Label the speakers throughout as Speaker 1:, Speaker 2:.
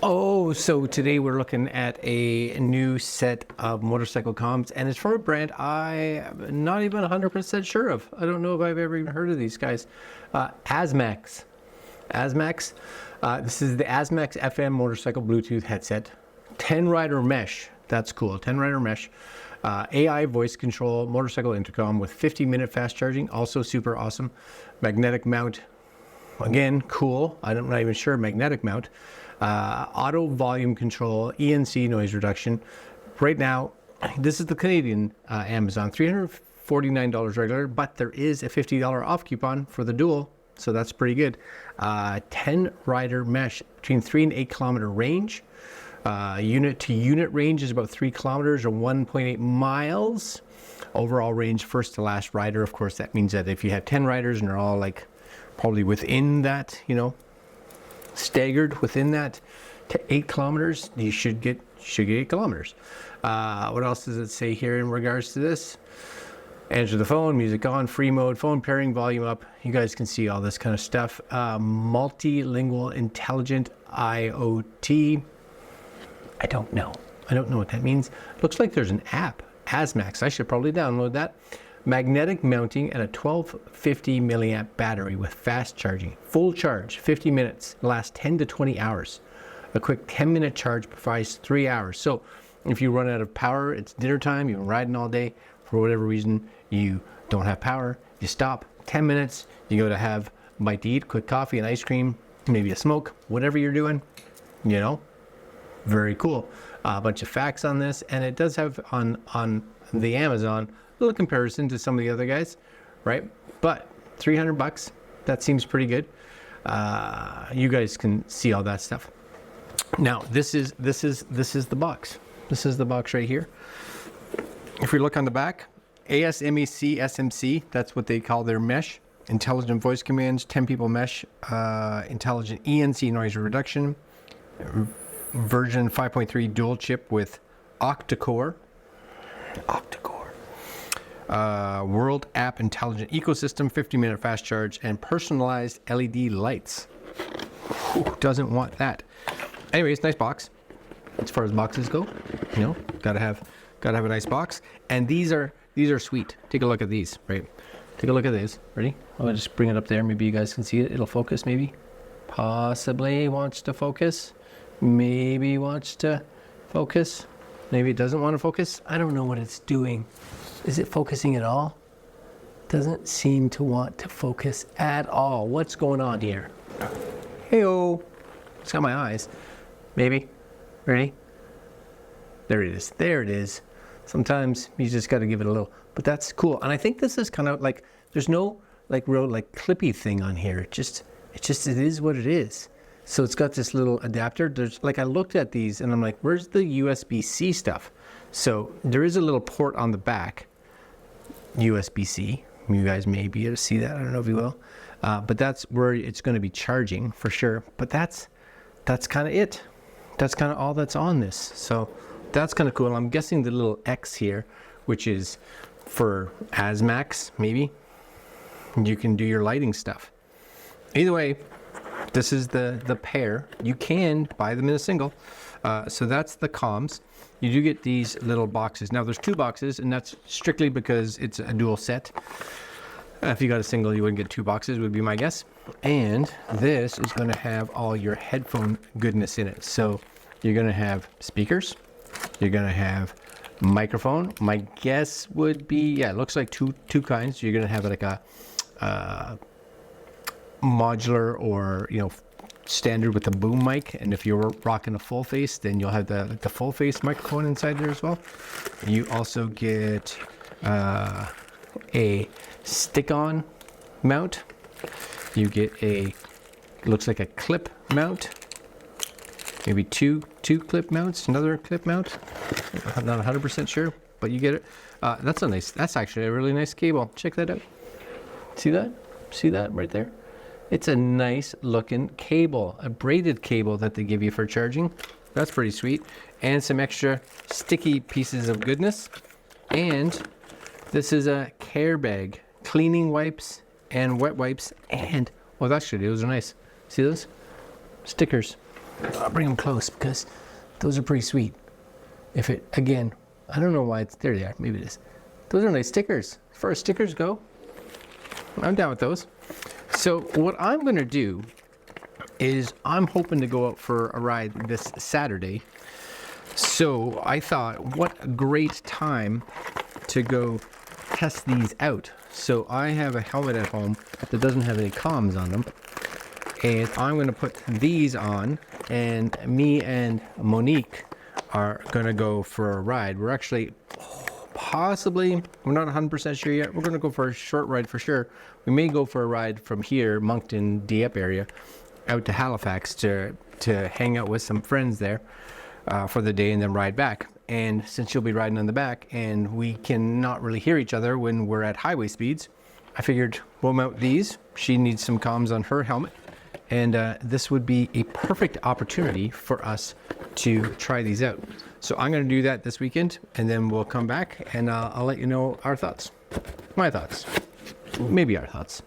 Speaker 1: Oh, so today we're looking at a new set of motorcycle comms, and it's from a brand I'm not even 100% sure of. I don't know if I've ever even heard of these guys. ASMAX. ASMAX. This is the ASMAX FM motorcycle Bluetooth headset. 10-rider mesh. That's cool. 10-rider mesh. AI voice control motorcycle intercom with 50-minute fast charging. Also super awesome. Magnetic mount. Again, cool. I'm not even sure. Magnetic mount. Auto volume control, ENC noise reduction. Right now, this is the Canadian Amazon, $349 regular, but there is a $50 off coupon for the dual, so that's pretty good. 10-rider mesh between 3 and 8 kilometer range. Unit to unit range is about 3 kilometers or 1.8 miles. Overall range, first to last rider. Of course, that means that if you have 10 riders and they're all like probably within that, you know, staggered within that to 8 kilometers, you should get 8 kilometers. What else does it say here in regards to this? Answer the phone, music on, free mode, phone pairing, volume up. You guys can see all this kind of stuff. Multilingual intelligent IoT. I don't know what that means. Looks like there's an app, ASMAX. I should probably download that. Magnetic mounting and a 1250 milliamp battery with fast charging. Full charge, 50 minutes, lasts 10 to 20 hours. A quick 10-minute charge provides 3 hours. So if you run out of power, it's dinner time, you've been riding all day, for whatever reason, you don't have power, you stop, 10 minutes, you go to have a bite to eat, quick coffee and ice cream, maybe a smoke, whatever you're doing, you know, very cool. A bunch of facts on this, and it does have on the Amazon little comparison to some of the other guys, right? But $300, that seems pretty good. You guys can see all that stuff. Now this is the box. This is the box right here. If we look on the back, ASMAC SMC, that's what they call their mesh. Intelligent voice commands, 10 people mesh, intelligent ENC noise reduction, version 5.3 dual chip with octa-core. World app intelligent ecosystem, 50-minute fast charge, and personalized LED lights. Who doesn't want that? Anyways, nice box. As far as boxes go, you know, gotta have a nice box. And these are sweet. Take a look at these, right? Take a look at these. Ready? I'll just bring it up there. Maybe you guys can see it. It'll focus, maybe. Possibly wants to focus. Maybe wants to focus. Maybe it doesn't want to focus. I don't know what it's doing. Is it focusing at all? Doesn't seem to want to focus at all. What's going on here? Hey-oh. It's got my eyes. Maybe. Ready? There it is. There it is. Sometimes you just got to give it a little. But that's cool. And I think this is kind of like, there's no like real like clippy thing on here. It is what it is. So it's got this little adapter. There's like, I looked at these and I'm like, where's the USB-C stuff? So there is a little port on the back, USB-C. You guys may be able to see that. I don't know if you will. But that's where it's going to be charging for sure. But that's kind of it. That's kind of all that's on this. So that's kind of cool. I'm guessing the little X here, which is for ASMAX, maybe. You can do your lighting stuff. Either way, this is the pair. You can buy them in a single. So that's the comms. You do get these little boxes. Now there's 2 boxes, and that's strictly because it's a dual set. If you got a single, you wouldn't get 2 boxes, would be my guess. And this is going to have all your headphone goodness in it. So you're going to have speakers. You're going to have microphone. My guess would be, yeah, it looks like two kinds. You're going to have like a modular or, you know, standard with a boom mic, and if you're rocking a full face, then you'll have the full face microphone inside there as well. You also get a stick-on mount. You get looks like a clip mount, maybe two clip mounts, another clip mount. I'm not 100% sure, but you get it. That's actually a really nice cable. Check that out. See that right there? It's a nice looking cable, a braided cable that they give you for charging. That's pretty sweet. And some extra sticky pieces of goodness. And this is a care bag, cleaning wipes and wet wipes. And, well, actually, those are nice. See those? Stickers. I'll bring them close because those are pretty sweet. If it, again, I don't know why it's, there they are, maybe it is. Those are nice stickers. As far as stickers go, I'm down with those. So what I'm gonna do is I'm hoping to go out for a ride this Saturday. So I thought, what a great time to go test these out. So I have a helmet at home that doesn't have any comms on them. And I'm gonna put these on, and me and Monique are gonna go for a ride. We're actually possibly, we're not 100% sure yet. We're gonna go for a short ride for sure. We may go for a ride from here, Moncton, Dieppe area, out to Halifax to hang out with some friends there for the day and then ride back. And since you'll be riding on the back and we cannot really hear each other when we're at highway speeds, I figured we'll mount these. She needs some comms on her helmet. And this would be a perfect opportunity for us to try these out. So I'm going to do that this weekend, and then we'll come back and I'll let you know our thoughts. My thoughts. Maybe our thoughts.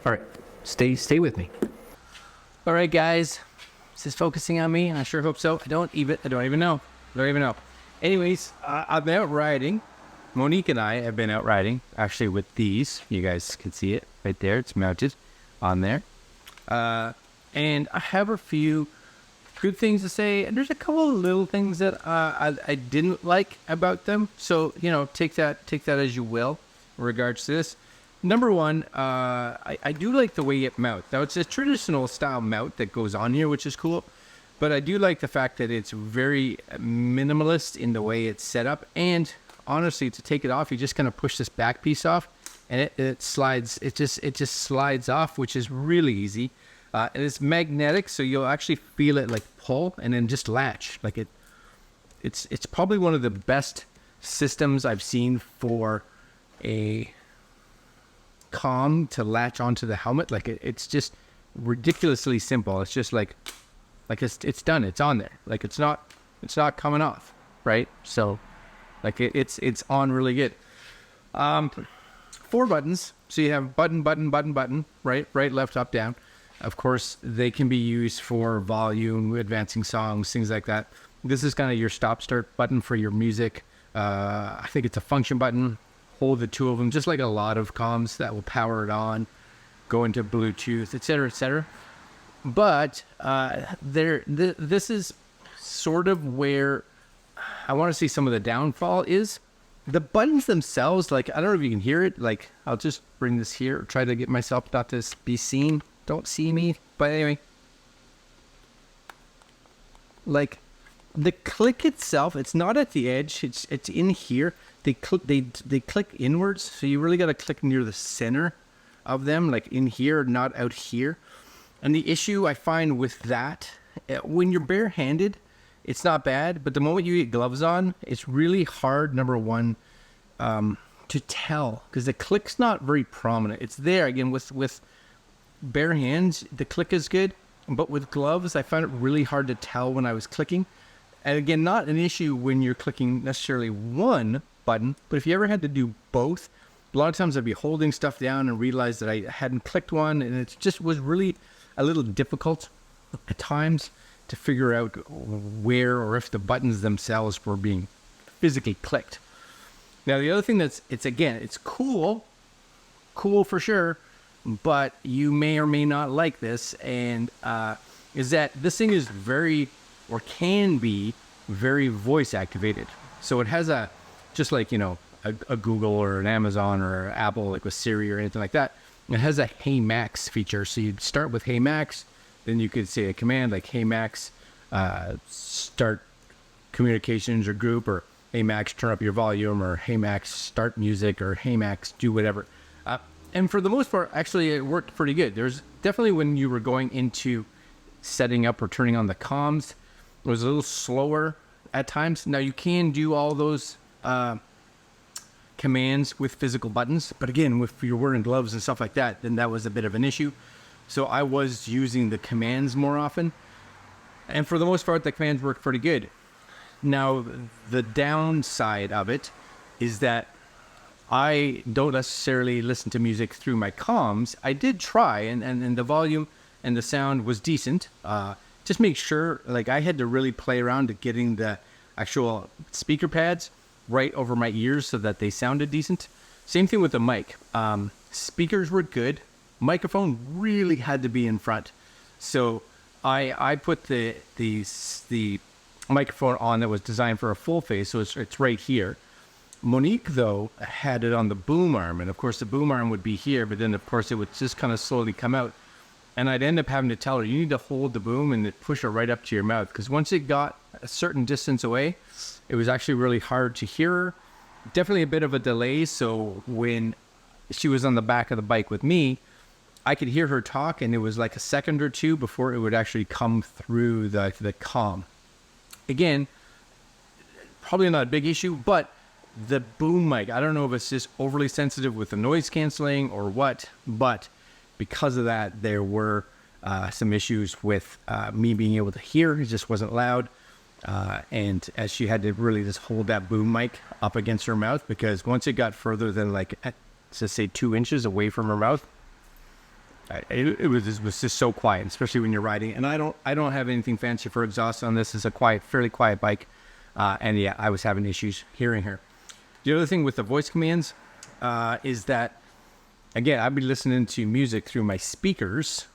Speaker 1: All right. Stay with me. All right, guys. Is this focusing on me? I sure hope so. I don't even know. Anyways, I've been out riding. Monique and I have been out riding, actually, with these. You guys can see it right there. It's mounted on there. And I have a few good things to say, and there's a couple of little things that I didn't like about them. So, you know, take that as you will in regards to this. Number one, I do like the way it mounts. Now, it's a traditional style mount that goes on here, which is cool. But I do like the fact that it's very minimalist in the way it's set up. And honestly, to take it off, you just kind of push this back piece off, and it slides. It just slides off, which is really easy. And it's magnetic, so you'll actually feel it like pull and then just latch. Like it's probably one of the best systems I've seen for a comm to latch onto the helmet. Like it's just ridiculously simple. It's just like it's done. It's on there. Like it's not coming off, right? So like it's on really good. 4 buttons. So you have button, right, left, up, down. Of course, they can be used for volume, advancing songs, things like that. This is kind of your stop-start button for your music. I think it's a function button. Hold the 2 of them, just like a lot of comms that will power it on, go into Bluetooth, etc., etc. But this is sort of where I want to see some of the downfall is. The buttons themselves, like, I don't know if you can hear it. Like, I'll just bring this here, try to get myself not to be seen. Don't see me, but anyway, like the click itself, it's not at the edge, it's in here. They click inwards, so you really got to click near the center of them, like in here, not out here. And the issue I find with that, when you're barehanded, it's not bad, but the moment you get gloves on, it's really hard, number one, to tell, because the click's not very prominent. It's there again with bare hands, the click is good, but with gloves, I found it really hard to tell when I was clicking. And again, not an issue when you're clicking necessarily one button, but if you ever had to do both, a lot of times I'd be holding stuff down and realize that I hadn't clicked one, and it just was really a little difficult at times to figure out where or if the buttons themselves were being physically clicked. Now, the other thing it's cool for sure, but you may or may not like this, and is that this thing is very, or can be very voice activated. So it has just like, you know, a Google or an Amazon or Apple, like with Siri or anything like that. It has a Hey Max feature. So you'd start with Hey Max, then you could say a command like Hey Max, start communications or group, or Hey Max, turn up your volume, or Hey Max, start music, or Hey Max, do whatever. And for the most part, actually, it worked pretty good. There's definitely when you were going into setting up or turning on the comms, it was a little slower at times. Now, you can do all those commands with physical buttons, but again, if you're wearing gloves and stuff like that, then that was a bit of an issue. So I was using the commands more often. And for the most part, the commands worked pretty good. Now, the downside of it is that I don't necessarily listen to music through my comms. I did try, and the volume and the sound was decent. To
Speaker 2: just make sure, like I had to really play around to getting the actual speaker pads right over my ears so that they sounded decent. Same thing with the mic. Speakers were good. Microphone really had to be in front. So I put the microphone on that was designed for a full face, so it's right here. Monique, though, had it on the boom arm, and of course the boom arm would be here, but then of course it would just kind of slowly come out. And I'd end up having to tell her, you need to hold the boom and push her right up to your mouth, because once it got a certain distance away, it was actually really hard to hear her. Definitely a bit of a delay, so when she was on the back of the bike with me, I could hear her talk, and it was like a second or two before it would actually come through the comm. Again, probably not a big issue, but the boom mic, I don't know if it's just overly sensitive with the noise canceling or what, but because of that, there were some issues with me being able to hear. It just wasn't loud. And as she had to really just hold that boom mic up against her mouth, because once it got further than like, let's say 2 inches away from her mouth, it was just so quiet, especially when you're riding. And I don't have anything fancy for exhaust on this. It's a fairly quiet bike. And yeah, I was having issues hearing her. The other thing with the voice commands is that, again, I'd be listening to music through my speakers,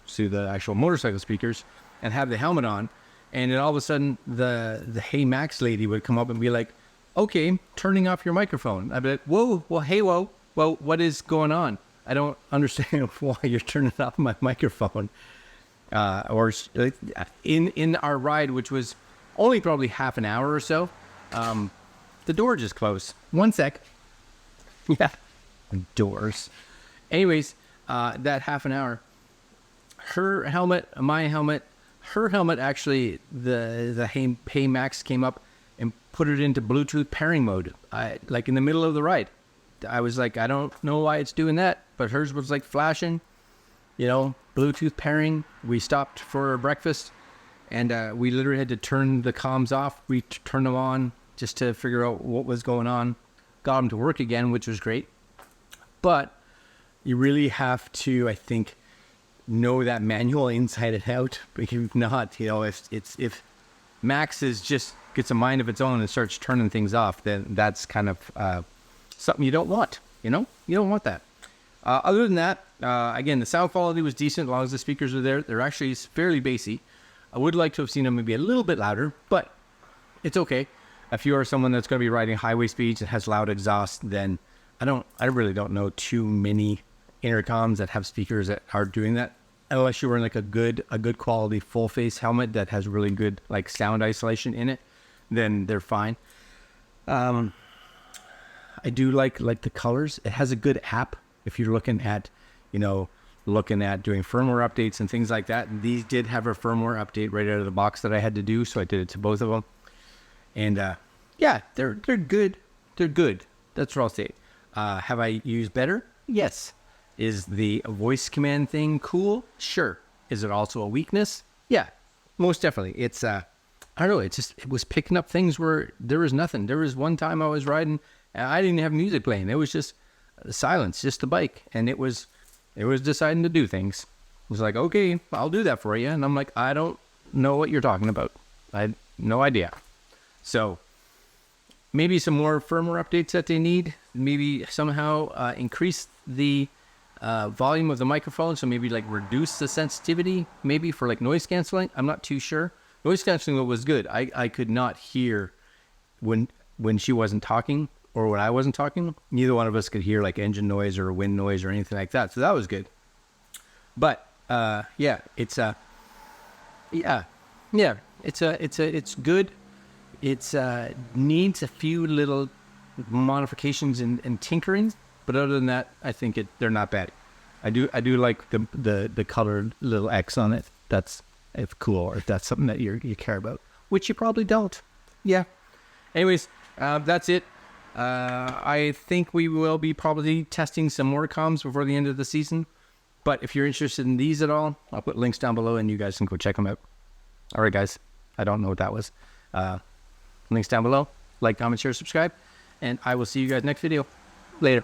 Speaker 2: through the actual motorcycle speakers, and have the helmet on. And then all of a sudden, the ASMAX lady would come up and be like, okay, turning off your microphone. I'd be like, whoa, well, what is going on? I don't understand why you're turning off my microphone. Or in our ride, which was only probably half an hour or so, the door just closed. One sec. Yeah, doors. Anyways, that half an hour, her helmet, my helmet, her helmet, actually, the ASMAX came up and put it into Bluetooth pairing mode, like in the middle of the ride. I was like, I don't know why it's doing that, but hers was like flashing, Bluetooth pairing. We stopped for breakfast, and we literally had to turn the comms off. We turned them on just to figure out what was going on. Got them to work again, which was great. But you really have to, I think, know that manual inside and out. If not, if Max gets a mind of its own and starts turning things off, then that's kind of something you don't want. You don't want that. Other than that, again, the sound quality was decent as long as the speakers are there. They're actually fairly bassy. I would like to have seen them maybe a little bit louder, but it's okay. If you are someone that's going to be riding highway speeds and has loud exhaust, then I really don't know too many intercoms that have speakers that are doing that, unless you're wearing like a good quality full face helmet that has really good like sound isolation in it, then they're fine. I do like the colors. It has a good app if you're looking at doing firmware updates and things like that. And these did have a firmware update right out of the box that I had to do, so I did it to both of them. And yeah, they're good. They're good. That's what I'll say. Have I used better? Yes. Is the voice command thing cool? Sure. Is it also a weakness? Yeah, most definitely. It's I don't know. It was picking up things where there was nothing. There was one time I was riding and I didn't have music playing. It was just silence, just the bike, and it was deciding to do things. It was like, okay, I'll do that for you, and I'm like, I don't know what you're talking about. I had no idea. So maybe some more firmware updates that they need. Maybe somehow increase the volume of the microphone. So maybe like reduce the sensitivity, maybe for like noise canceling. I'm not too sure. Noise canceling was good. I could not hear when she wasn't talking or when I wasn't talking. Neither one of us could hear like engine noise or wind noise or anything like that. So that was good. But yeah, it's good. It's needs a few little modifications and tinkering, but other than that, I think they're not bad. I do like the colored little X on it. That's if cool, or if that's something that you care about, which you probably don't. Yeah. Anyways, that's it. I think we will be probably testing some more comms before the end of the season. But if you're interested in these at all, I'll put links down below and you guys can go check them out. All right, guys. I don't know what that was. Links down below. Like, comment, share, subscribe. And I will see you guys next video. Later.